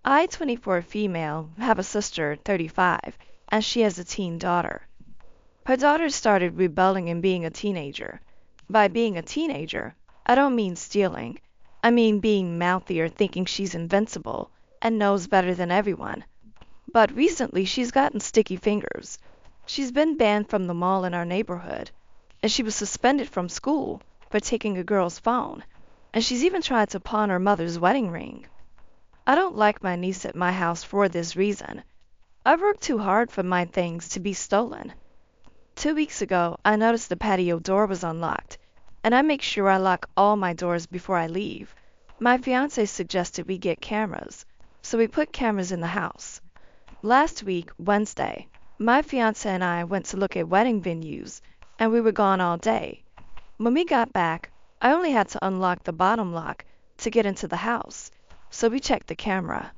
I, 24 female, have a sister, 35, and she has a teen daughter. Her daughter started rebelling and being a teenager. By being a teenager, I don't mean stealing. I mean being mouthy or thinking she's invincible and knows better than everyone. But recently she's gotten sticky fingers. She's been banned from the mall in our neighborhood, and she was suspended from school for taking a girl's phone, and she's even tried to pawn her mother's wedding ring. I don't like my niece at my house for this reason. I've worked too hard for my things to be stolen. 2 weeks ago, I noticed the patio door was unlocked, and I make sure I lock all my doors before I leave. My fiance suggested we get cameras, so we put cameras in the house. Last week, Wednesday, my fiance and I went to look at wedding venues, and we were gone all day. When we got back, I only had to unlock the bottom lock to get into the house, so we checked the camera.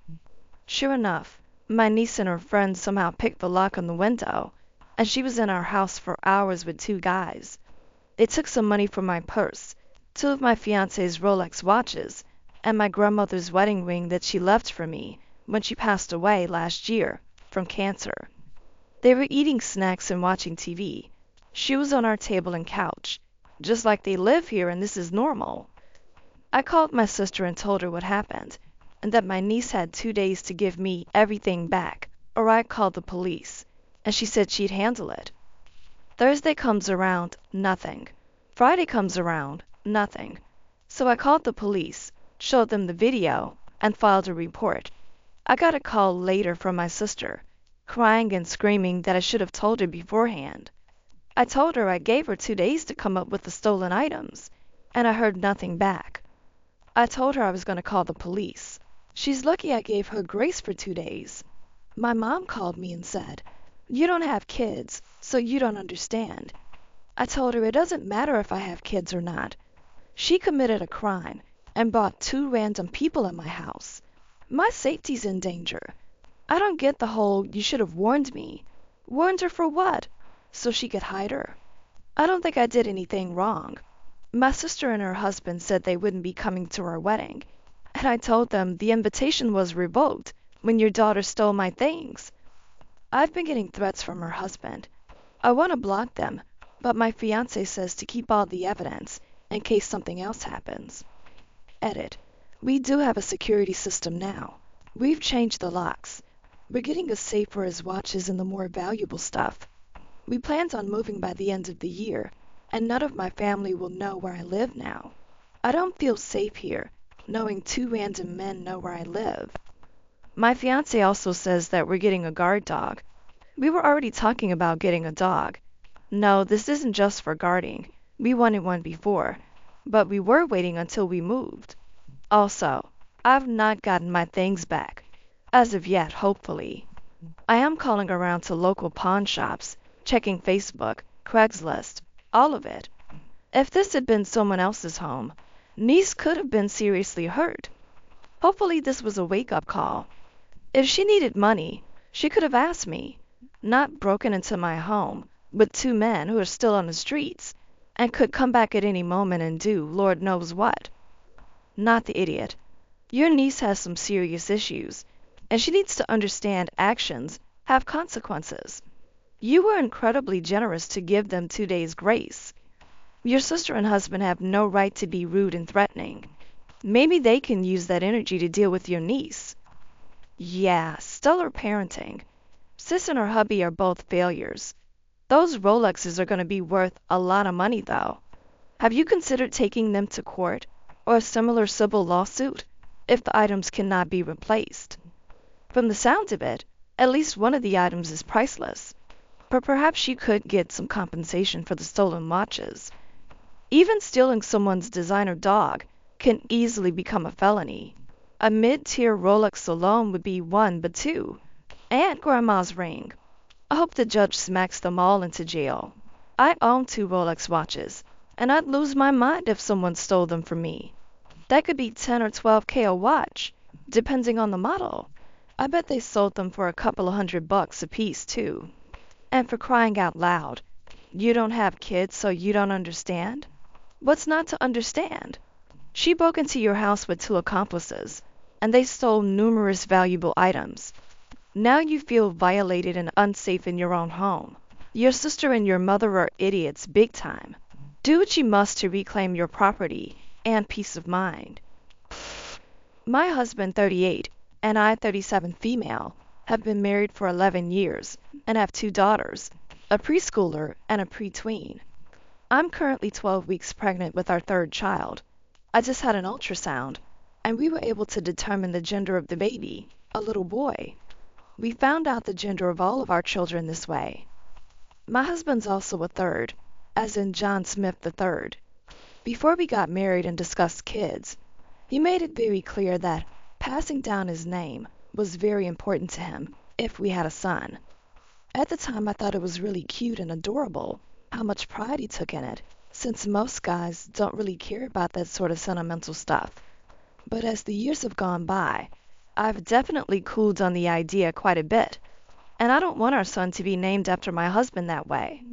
Sure enough, my niece and her friend somehow picked the lock on the window, and she was in our house for hours with two guys. They took some money from my purse, two of my fiance's Rolex watches, and my grandmother's wedding ring that she left for me when she passed away last year from cancer. They were eating snacks and watching TV. Shoes on our table and couch, just like they live here and this is normal. I called my sister and told her what happened, and that my niece had 2 days to give me everything back, or I'd call the police, and she said she'd handle it. Thursday comes around, nothing. Friday comes around, nothing. So I called the police, showed them the video, and filed a report. I got a call later from my sister, crying and screaming that I should have told her beforehand. I told her I gave her 2 days to come up with the stolen items, and I heard nothing back. I told her I was going to call the police. She's lucky I gave her grace for 2 days. My mom called me and said, "You don't have kids, so you don't understand." I told her it doesn't matter if I have kids or not. She committed a crime and brought 2 random people in my house. My safety's in danger. I don't get the whole "you should have warned me." Warned her for what? So she could hide her? I don't think I did anything wrong. My sister and her husband said they wouldn't be coming to our wedding, and I told them the invitation was revoked when your daughter stole my things. I've been getting threats from her husband. I want to block them, but my fiance says to keep all the evidence in case something else happens. Edit. We do have a security system now. We've changed the locks. We're getting us safer as watches and the more valuable stuff. We planned on moving by the end of the year, and none of my family will know where I live now. I don't feel safe here, knowing 2 random men know where I live. My fiance also says that we're getting a guard dog. We were already talking about getting a dog. No, this isn't just for guarding. We wanted one before, but we were waiting until we moved. Also, I've not gotten my things back. As of yet, hopefully. I am calling around to local pawn shops, checking Facebook, Craigslist, all of it. If this had been someone else's home, niece could have been seriously hurt. Hopefully this was a wake-up call. If she needed money, she could have asked me, not broken into my home with 2 men who are still on the streets and could come back at any moment and do Lord knows what. Not the idiot. Your niece has some serious issues, and she needs to understand actions have consequences. You were incredibly generous to give them 2 days' grace. Your sister and husband have no right to be rude and threatening. Maybe they can use that energy to deal with your niece. Yeah, stellar parenting. Sis and her hubby are both failures. Those Rolexes are going to be worth a lot of money, though. Have you considered taking them to court or a similar civil lawsuit if the items cannot be replaced? From the sound of it, at least one of the items is priceless, but perhaps you could get some compensation for the stolen watches. Even stealing someone's designer dog can easily become a felony. A mid-tier Rolex alone would be 1, but 2. And Grandma's ring. I hope the judge smacks them all into jail. I own 2 Rolex watches, and I'd lose my mind if someone stole them from me. That could be 10 or 12K a watch, depending on the model. I bet they sold them for a couple of $100 a piece, too. And for crying out loud, you don't have kids, so you don't understand? What's not to understand? She broke into your house with 2 accomplices. and they stole numerous valuable items. Now you feel violated and unsafe in your own home. Your sister and your mother are idiots big time. Do what you must to reclaim your property and peace of mind. My husband, 38, and I, 37 female, have been married for 11 years and have two daughters, a preschooler and a pre-tween. I'm currently 12 weeks pregnant with our third child. I just had an ultrasound, and we were able to determine the gender of the baby, a little boy. We found out the gender of all of our children this way. My husband's also a third, as in John Smith the third. Before we got married and discussed kids, he made it very clear that passing down his name was very important to him if we had a son. At the time, I thought it was really cute and adorable how much pride he took in it, since most guys don't really care about that sort of sentimental stuff. But as the years have gone by, I've definitely cooled on the idea quite a bit, and I don't want our son to be named after my husband that way.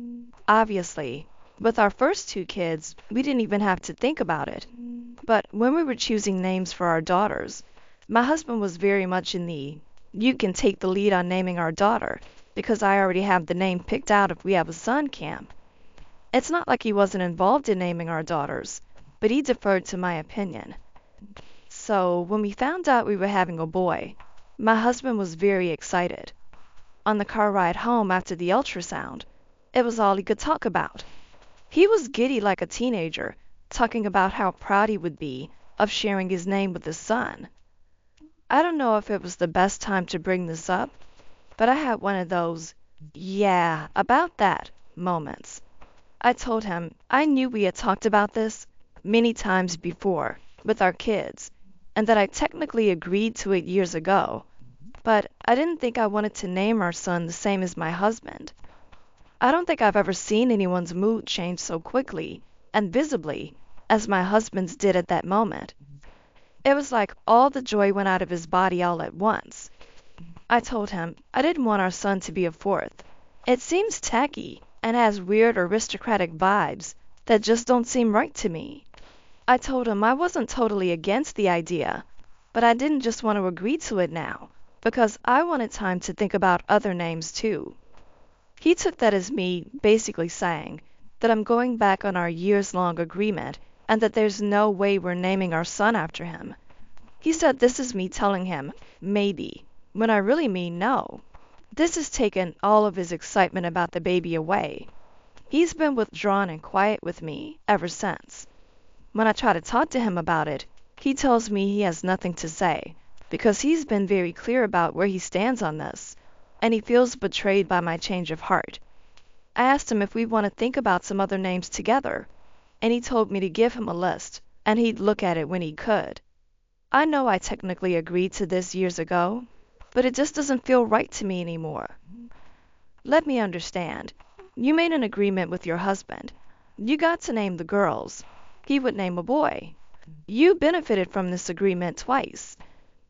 Obviously, with our first two kids, we didn't even have to think about it. But when we were choosing names for our daughters, my husband was very much in the "you can take the lead on naming our daughter, because I already have the name picked out if we have a son" camp. It's not like he wasn't involved in naming our daughters, but he deferred to my opinion. So when we found out we were having a boy, my husband was very excited. On the car ride home after the ultrasound, it was all he could talk about. He was giddy like a teenager, talking about how proud he would be of sharing his name with his son. I don't know if it was the best time to bring this up, but I had one of those, "yeah, about that" moments. I told him I knew we had talked about this many times before with our kids, and that I technically agreed to it years ago, but I didn't think I wanted to name our son the same as my husband. I don't think I've ever seen anyone's mood change so quickly and visibly as my husband's did at that moment. It was like all the joy went out of his body all at once. I told him I didn't want our son to be a fourth. It seems tacky and has weird aristocratic vibes that just don't seem right to me. I told him I wasn't totally against the idea, but I didn't just want to agree to it now, because I wanted time to think about other names too. He took that as me basically saying that I'm going back on our years-long agreement and that there's no way we're naming our son after him. He said this is me telling him maybe, when I really mean no. This has taken all of his excitement about the baby away. He's been withdrawn and quiet with me ever since. When I try to talk to him about it, he tells me he has nothing to say, because he's been very clear about where he stands on this, and he feels betrayed by my change of heart. I asked him if we want to think about some other names together, and he told me to give him a list, and he'd look at it when he could. I know I technically agreed to this years ago, but it just doesn't feel right to me anymore. Let me understand. You made an agreement with your husband. You got to name the girls. He would name a boy. You benefited from this agreement twice.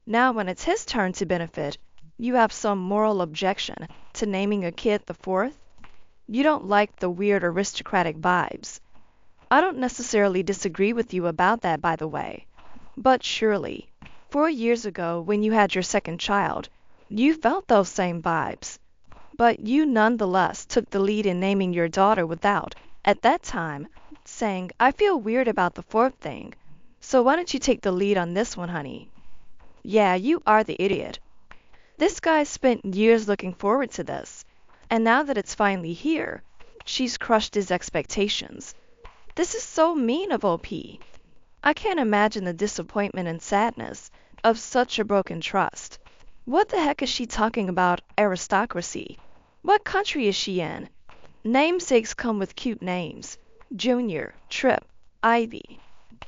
Now when it's his turn to benefit, you have some moral objection to naming a kid the fourth? You don't like the weird aristocratic vibes. I don't necessarily disagree with you about that, by the way. But surely, 4 years ago when you had your second child, you felt those same vibes. But you nonetheless took the lead in naming your daughter without, at that time, saying, "I feel weird about the fourth thing. So why don't you take the lead on this one, honey?" Yeah, you are the idiot. This guy spent years looking forward to this, and now that it's finally here, she's crushed his expectations. This is so mean of OP. I can't imagine the disappointment and sadness of such a broken trust. What the heck is she talking about aristocracy? What country is she in? Namesakes come with cute names. Junior, Trip, Ivy.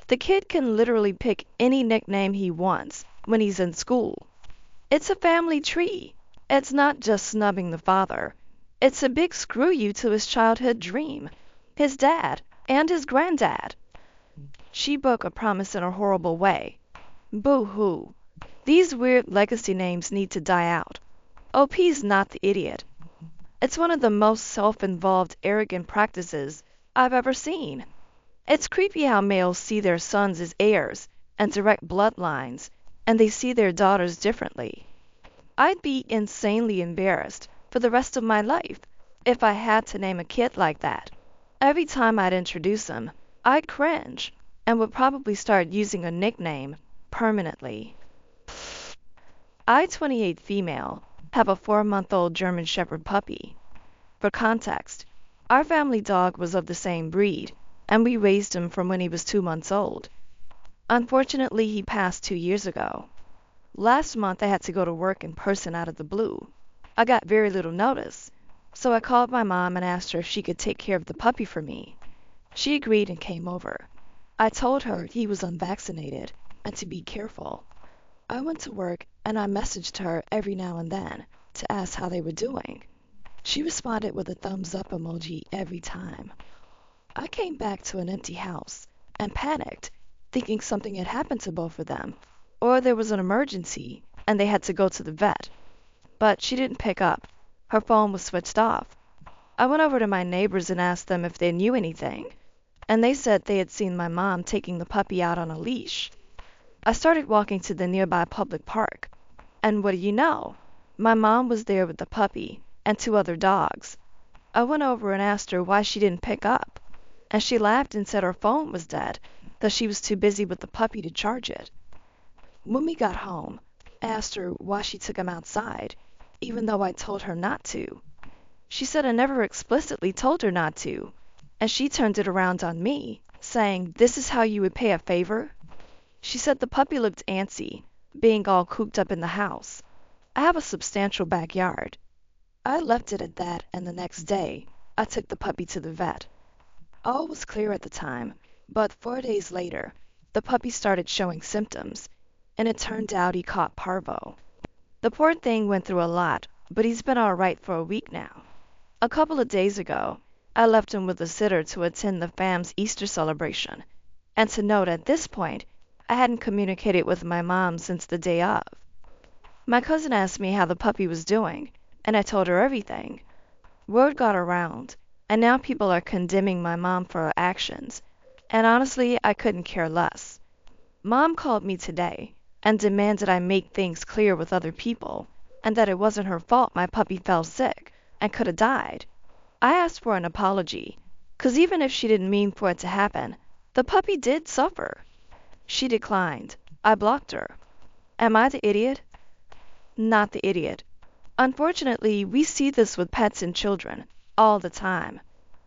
The kid can literally pick any nickname he wants when he's in school. It's a family tree. It's not just snubbing the father. It's a big screw you to his childhood dream, his dad, and his granddad. She broke a promise in a horrible way. Boo-hoo. These weird legacy names need to die out. OP's not the idiot. It's one of the most self-involved, arrogant practices I've ever seen. It's creepy how males see their sons as heirs and direct bloodlines, and they see their daughters differently. I'd be insanely embarrassed for the rest of my life if I had to name a kid like that. Every time I'd introduce him, I'd cringe and would probably start using a nickname permanently. I, 28 female, have a 4-month-old German Shepherd puppy. For context, our family dog was of the same breed, and we raised him from when he was 2 months old. Unfortunately, he passed 2 years ago. Last month, I had to go to work in person out of the blue. I got very little notice, so I called my mom and asked her if she could take care of the puppy for me. She agreed and came over. I told her he was unvaccinated and to be careful. I went to work and I messaged her every now and then to ask how they were doing. She responded with a thumbs up emoji every time. I came back to an empty house and panicked, thinking something had happened to both of them, or there was an emergency and they had to go to the vet. But she didn't pick up. Her phone was switched off. I went over to my neighbors and asked them if they knew anything, and they said they had seen my mom taking the puppy out on a leash. I started walking to the nearby public park, and what do you know? My mom was there with the puppy and 2 other dogs. I went over and asked her why she didn't pick up, and she laughed and said her phone was dead, that she was too busy with the puppy to charge it. When we got home, I asked her why she took him outside, even though I told her not to. She said I never explicitly told her not to, and she turned it around on me, saying, "This is how you would pay a favor?" She said the puppy looked antsy, being all cooped up in the house. I have a substantial backyard. I left it at that, and the next day, I took the puppy to the vet. All was clear at the time, but 4 days later, the puppy started showing symptoms, and it turned out he caught parvo. The poor thing went through a lot, but he's been all right for a week now. A couple of days ago, I left him with a sitter to attend the fam's Easter celebration, and to note at this point, I hadn't communicated with my mom since the day of. My cousin asked me how the puppy was doing, and I told her everything. Word got around, and now people are condemning my mom for her actions, and honestly, I couldn't care less. Mom called me today and demanded I make things clear with other people, and that it wasn't her fault my puppy fell sick and could have died. I asked for an apology, 'cause even if she didn't mean for it to happen, the puppy did suffer. She declined. I blocked her. Am I the idiot? Not the idiot. Unfortunately, we see this with pets and children all the time.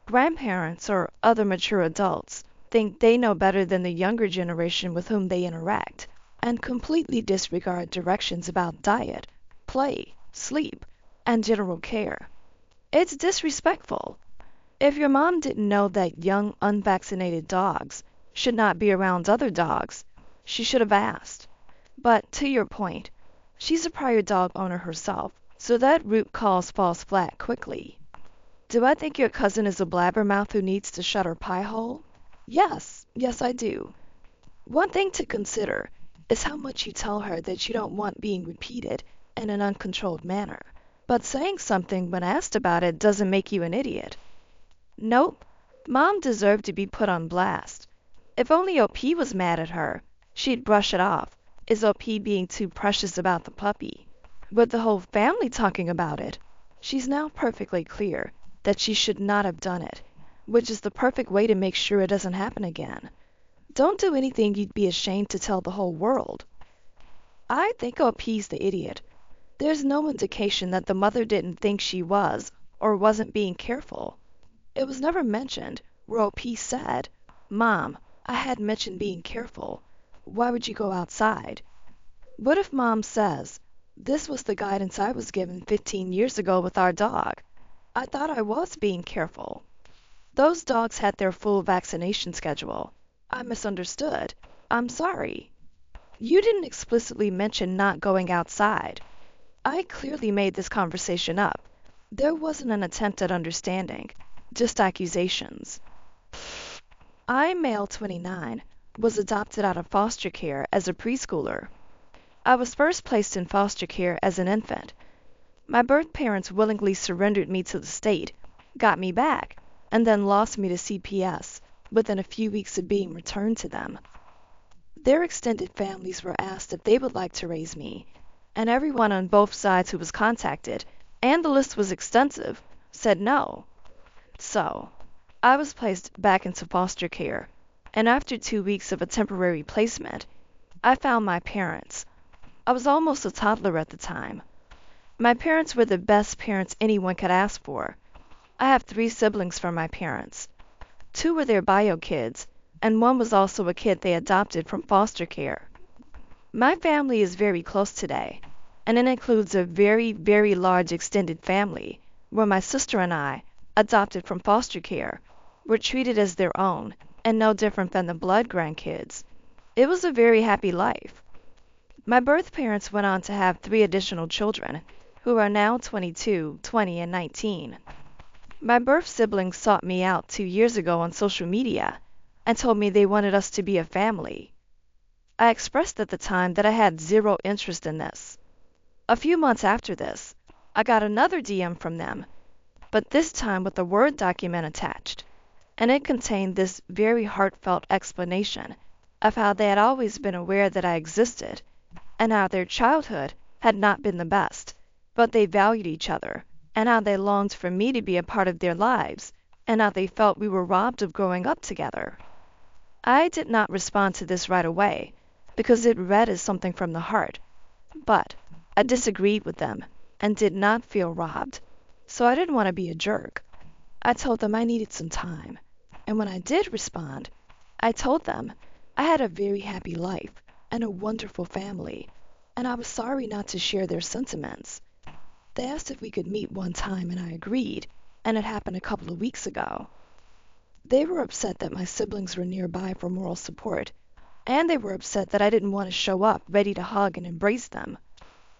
Grandparents or other mature adults think they know better than the younger generation with whom they interact, and completely disregard directions about diet, play, sleep, and general care. It's disrespectful. If your mom didn't know that young, unvaccinated dogs should not be around other dogs, she should have asked. But to your point, she's a prior dog owner herself, so that root cause falls flat quickly. Do I think your cousin is a blabbermouth who needs to shut her pie hole? Yes, I do. One thing to consider is how much you tell her that you don't want being repeated in an uncontrolled manner. But saying something when asked about it doesn't make you an idiot. Nope, Mom deserved to be put on blast. If only OP was mad at her, she'd brush it off. Is OP being too precious about the puppy? With the whole family talking about it, she's now perfectly clear that she should not have done it, which is the perfect way to make sure it doesn't happen again. Don't do anything you'd be ashamed to tell the whole world. I think OP's the idiot. There's no indication that the mother didn't think she was or wasn't being careful. It was never mentioned where OP said, "Mom, I had mentioned being careful. Why would you go outside?" What if Mom says, "This was the guidance I was given 15 years ago with our dog. I thought I was being careful. Those dogs had their full vaccination schedule. I misunderstood. I'm sorry. You didn't explicitly mention not going outside. I clearly made this conversation up. There wasn't an attempt at understanding, just accusations." I, male 29, was adopted out of foster care as a preschooler. I was first placed in foster care as an infant. My birth parents willingly surrendered me to the state, got me back, and then lost me to CPS within a few weeks of being returned to them. Their extended families were asked if they would like to raise me, and everyone on both sides who was contacted, and the list was extensive, said no. So, I was placed back into foster care, and after 2 weeks of a temporary placement, I found my parents. I was almost a toddler at the time. My parents were the best parents anyone could ask for. I have 3 siblings from my parents. 2 were their bio kids, and 1 was also a kid they adopted from foster care. My family is very close today, and it includes a very, very large extended family, where my sister and I, adopted from foster care, were treated as their own, and no different than the blood grandkids. It was a very happy life. My birth parents went on to have 3 additional children, who are now 22, 20, and 19. My birth siblings sought me out 2 years ago on social media and told me they wanted us to be a family. I expressed at the time that I had zero interest in this. A few months after this, I got another DM from them, but this time with a Word document attached, and it contained this very heartfelt explanation of how they had always been aware that I existed, and how their childhood had not been the best, but they valued each other, and how they longed for me to be a part of their lives, and how they felt we were robbed of growing up together. I did not respond to this right away, because it read as something from the heart, but I disagreed with them and did not feel robbed, so I didn't want to be a jerk. I told them I needed some time, and when I did respond, I told them I had a very happy life and a wonderful family, and I was sorry not to share their sentiments. They asked if we could meet one time, and I agreed, and it happened a couple of weeks ago. They were upset that my siblings were nearby for moral support, and they were upset that I didn't want to show up ready to hug and embrace them.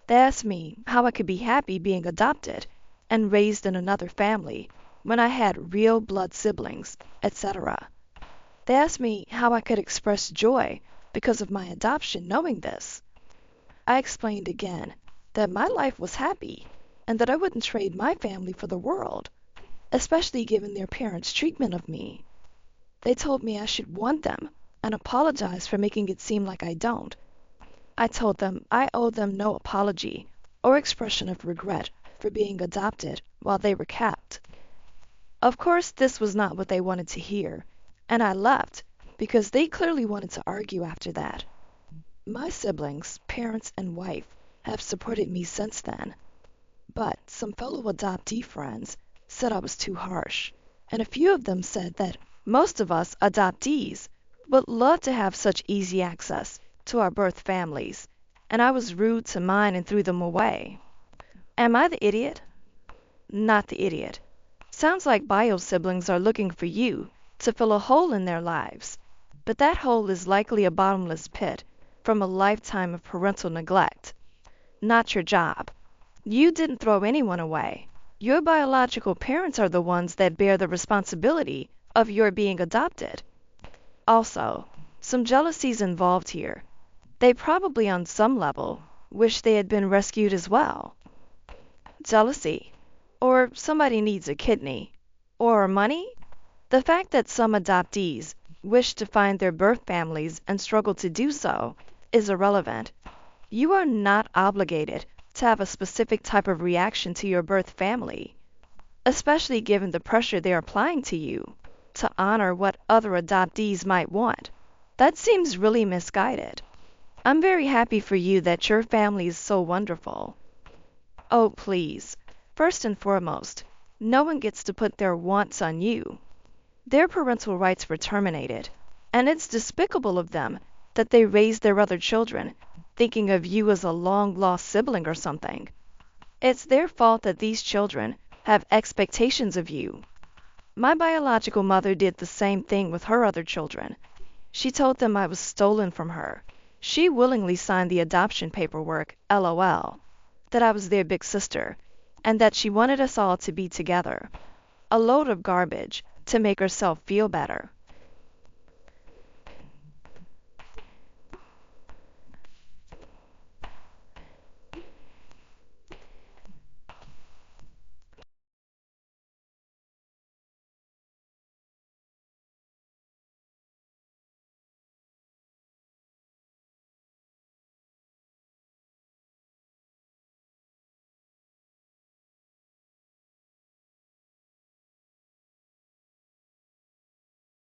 They asked me how I could be happy being adopted and raised in another family when I had real blood siblings, etc. They asked me how I could express joy because of my adoption knowing this. I explained again that my life was happy and that I wouldn't trade my family for the world, especially given their parents' treatment of me. They told me I should want them and apologize for making it seem like I don't. I told them I owe them no apology or expression of regret for being adopted while they were kept. Of course, this was not what they wanted to hear, and I left because they clearly wanted to argue after that. My siblings, parents, and wife have supported me since then, but some fellow adoptee friends said I was too harsh, and a few of them said that most of us adoptees would love to have such easy access to our birth families, and I was rude to mine and threw them away. Am I the idiot? Not the idiot. Sounds like bio siblings are looking for you to fill a hole in their lives, but that hole is likely a bottomless pit from a lifetime of parental neglect. Not your job. You didn't throw anyone away. Your biological parents are the ones that bear the responsibility of your being adopted. Also, some jealousy's involved here. They probably on some level wish they had been rescued as well. Jealousy. Or somebody needs a kidney. Or money? The fact that some adoptees wish to find their birth families and struggle to do so is irrelevant. You are not obligated to have a specific type of reaction to your birth family, especially given the pressure they're applying to you to honor what other adoptees might want. That seems really misguided. I'm very happy for you that your family is so wonderful. Oh, please, first and foremost, no one gets to put their wants on you. Their parental rights were terminated, and it's despicable of them that they raised their other children thinking of you as a long-lost sibling or something. It's their fault that these children have expectations of you. My biological mother did the same thing with her other children. She told them I was stolen from her. She willingly signed the adoption paperwork, LOL, that I was their big sister, and that she wanted us all to be together. A load of garbage to make herself feel better.